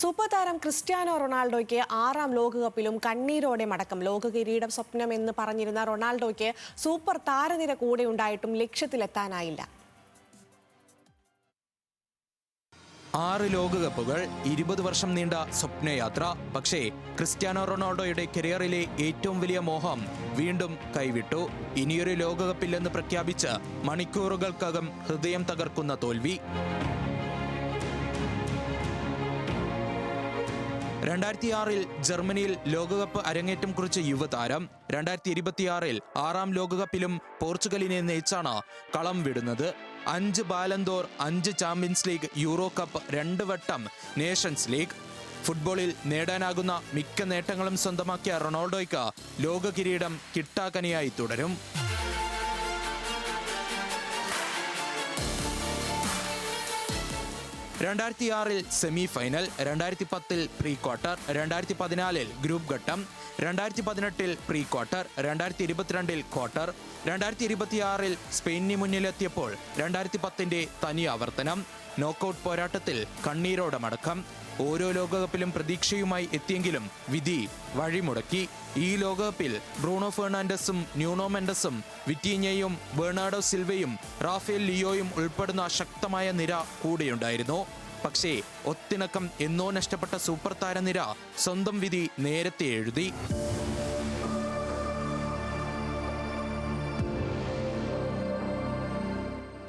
Super താരം Cristiano റൊണാൾഡോയ്ക്ക് 6ാം ലോകകപ്പിലും കണ്ണീരോടെ മടക്കം. ലോക കിരീടം സ്വപ്നമെന്ന് പറഞ്ഞിരുന്ന റൊണാൾഡോയ്ക്ക് സൂപ്പർ താരനിര കൂടെ ഉണ്ടായിട്ടും ലക്ഷ്യത്തിലെത്താനായില്ല. 6 ലോകകപ്പുകൾ, 20 വർഷം നീണ്ട സ്വപ്നയാത്ര. പക്ഷേ ക്രിസ്ത്യാനോ റൊണാൾഡോയുടെ കരിയറിലെ ഏറ്റവും വലിയ മോഹം വീണ്ടും കൈവിട്ടു. ഇനിയൊരു ലോകകപ്പില്ലെന്ന് പ്രഖ്യാപിച്ച് മണിക്കൂറുകൾക്കകം ഹൃദയം തകർക്കുന്ന തോൽവി. 2006 ജർമ്മനിയിൽ ലോകകപ്പ് അരങ്ങേറ്റം കുറിച്ച യുവതാരം 2026 6ാം ലോകകപ്പിലും പോർച്ചുഗലിനെ നയിച്ചാണ് കളം വിടുന്നത്. 5 ബാലൻദോർ, 5 ചാമ്പ്യൻസ് ലീഗ്, യൂറോ കപ്പ്, 2 വട്ടം നേഷൻസ് ലീഗ്. ഫുട്ബോളിൽ നേടാനാകുന്ന മിക്ക നേട്ടങ്ങളും സ്വന്തമാക്കിയ റൊണാൾഡോയ്ക്ക് ലോക കിരീടം കിട്ടാക്കനിയായി തുടരും. 2006 semi final, 2010 pre quarter, 2014 group ഘട്ടം, 2018 പ്രീ ക്വാർട്ടർ, 2022 ക്വാർട്ടർ, 2026 സ്പെയിനിന് മുന്നിലെത്തിയപ്പോൾ 2010 തനി ആവർത്തനം. നോക്കൌട്ട് പോരാട്ടത്തിൽ കണ്ണീരോടെ മടക്കം. ഓരോ ലോകകപ്പിലും പ്രതീക്ഷയുമായി എത്തിയെങ്കിലും വിധി വഴിമുടക്കി. ഈ ലോകകപ്പിൽ ബ്രൂണോ ഫെർണാണ്ടസും ന്യൂനോ മെൻഡസും വിറ്റീഞ്ഞയും ബെർണാഡോ സിൽവയും റാഫേൽ ലിയോയും ഉൾപ്പെടുന്ന ശക്തമായ നിര കൂടെയുണ്ടായിരുന്നു. പക്ഷേ ഒത്തിണക്കം എന്നോ നഷ്ടപ്പെട്ട സൂപ്പർ താരനിര സ്വന്തം വിധി നേരത്തെ എഴുതി.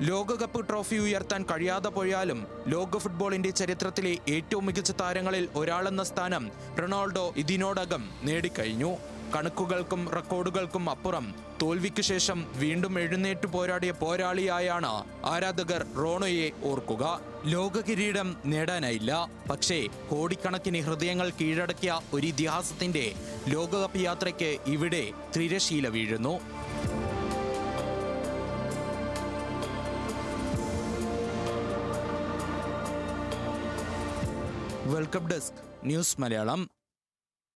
ലോകകപ്പ് ട്രോഫി ഉയർത്താൻ കഴിയാതെ പോയാലും ലോക ഫുട്ബോളിന്റെ ചരിത്രത്തിലെ ഏറ്റവും മികച്ച താരങ്ങളിൽ ഒരാളെന്ന സ്ഥാനം റൊണാൾഡോ ഇതിനോടകം നേടിക്കഴിഞ്ഞു. കണക്കുകൾക്കും റെക്കോർഡുകൾക്കും അപ്പുറം തോൽവിക്ക് ശേഷം വീണ്ടും എഴുന്നേറ്റ് പോരാടിയ പോരാളിയായാണ് ആരാധകർ റോണോയെ ഓർക്കുക. ലോക കിരീടം നേടാനായില്ല, പക്ഷേ കോടിക്കണക്കിന് ഹൃദയങ്ങൾ കീഴടക്കിയ ഒരു ഇതിഹാസത്തിന്റെ ലോകകപ്പ് യാത്രയ്ക്ക് ഇവിടെ തിരശീല വീഴുന്നു. Welcome desk news Malayalam.